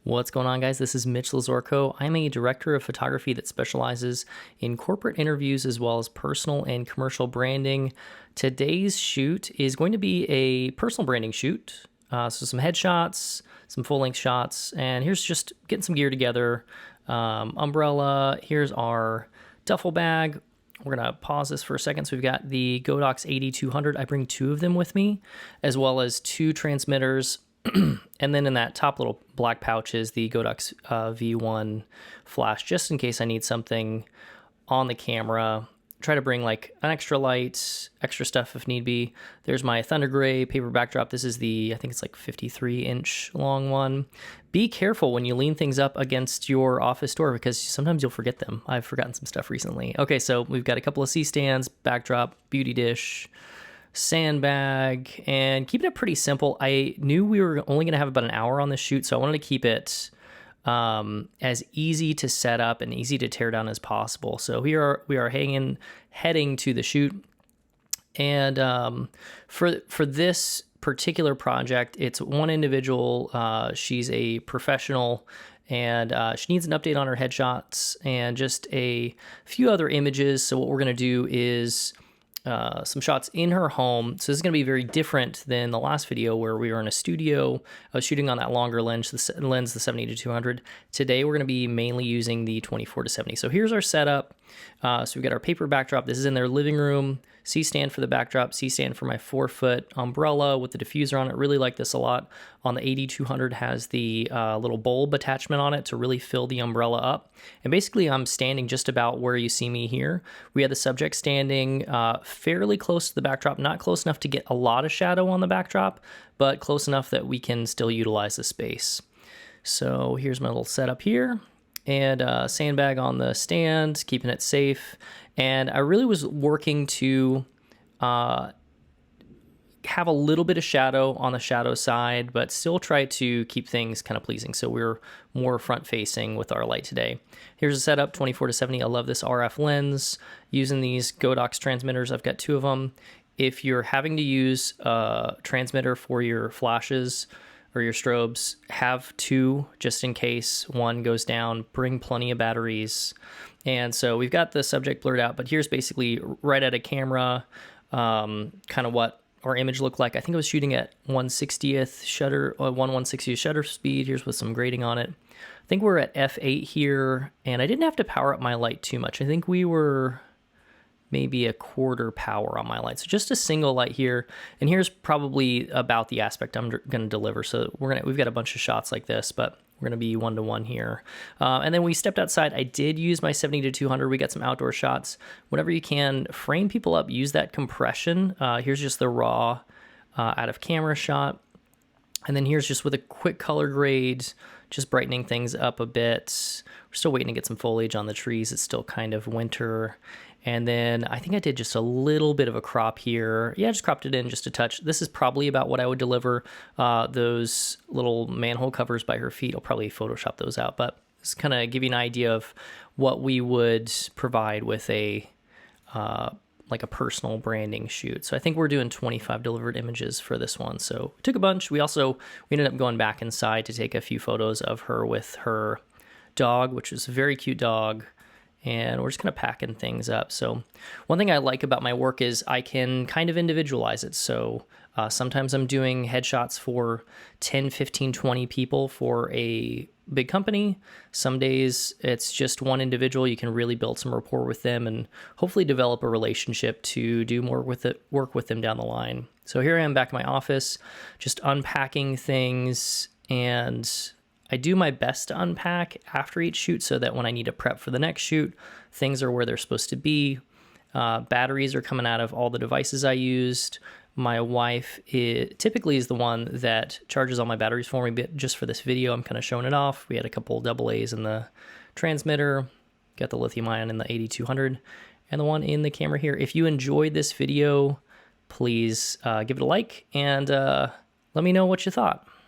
What's going on, guys? This is Mitch Lazorko. I'm a director of photography that specializes in corporate interviews as well as personal and commercial branding. Today's shoot is going to be a personal branding shoot. So some headshots, some full-length shots, and here's just getting some gear together. Umbrella, here's our duffel bag. We're going to pause this for a second. So we've got the Godox 8200. I bring two of them with me, as well as two transmitters. And then in that top little black pouch is the Godox V1 flash, just in case I need something on the camera. Try to bring like an extra light, extra stuff if need be. There's my Thunder Gray paper backdrop. This is the, I think it's like 53-inch long one. Be careful when you lean things up against your office door because sometimes you'll forget them. I've forgotten some stuff recently. Okay, so we've got a couple of C-stands, backdrop, beauty dish, sandbag, and keeping it pretty simple. I knew we were only going to have about an hour on this shoot, so I wanted to keep it as easy to set up and easy to tear down as possible. So we are heading to the shoot, and for this particular project, it's one individual. She's a professional, and she needs an update on her headshots and just a few other images. So what we're going to do is some shots in her home. So this is going to be very different than the last video where we were in a studio. I was shooting on that longer lens, the 70-200. Today we're going to be mainly using the 24-70. So here's our setup. So we've got our paper backdrop. This is in their living room. C-stand for the backdrop, C-stand for my 4-foot umbrella with the diffuser on it. Really like this a lot. On the 8200 has the little bulb attachment on it to really fill the umbrella up. And basically I'm standing just about where you see me here. We had the subject standing fairly close to the backdrop, not close enough to get a lot of shadow on the backdrop, but close enough that we can still utilize the space. So here's my little setup here. And sandbag on the stand, keeping it safe. And I really was working to have a little bit of shadow on the shadow side, but still try to keep things kind of pleasing. So we're more front facing with our light today. Here's a setup, 24-70. I love this RF lens. Using these Godox transmitters, I've got two of them. If you're having to use a transmitter for your flashes or your strobes, have two just in case one goes down. Bring plenty of batteries. And so we've got the subject blurred out, but here's basically right at a camera, kind of what our image looked like. I think I was shooting at 1/60th shutter, 1/160th shutter speed. Here's with some grading on it. I think we're at f8 here, and I didn't have to power up my light too much. I think we were maybe a quarter power on my light. So just a single light here. And here's probably about the aspect I'm going to deliver. So we've got a bunch of shots like this, but we're going to be 1-to-1 here. And then we stepped outside. I did use my 70-200. We got some outdoor shots. Whenever you can, frame people up, use that compression. Here's just the raw out of camera shot. And then here's just with a quick color grade, just brightening things up a bit. We're still waiting to get some foliage on the trees. It's still kind of winter. And then I think I did just a little bit of a crop here. Yeah, I just cropped it in just a touch. This is probably about what I would deliver. Those little manhole covers by her feet, I'll probably Photoshop those out. But just kind of give you an idea of what we would provide with a like a personal branding shoot. So I think we're doing 25 delivered images for this one. So we took a bunch. We ended up going back inside to take a few photos of her with her dog, which is a very cute dog. And we're just kind of packing things up. So one thing I like about my work is I can kind of individualize it. So sometimes I'm doing headshots for 10, 15, 20 people for a big company. Some days it's just one individual. You can really build some rapport with them and hopefully develop a relationship to do more with it, work with them down the line. So here I am back in my office, just unpacking things, and I do my best to unpack after each shoot so that when I need to prep for the next shoot, things are where they're supposed to be. Batteries are coming out of all the devices I used. My wife typically is the one that charges all my batteries for me, but just for this video, I'm kind of showing it off. We had a couple AA's in the transmitter, got the lithium ion in the 8200, and the one in the camera here. If you enjoyed this video, please give it a like and let me know what you thought.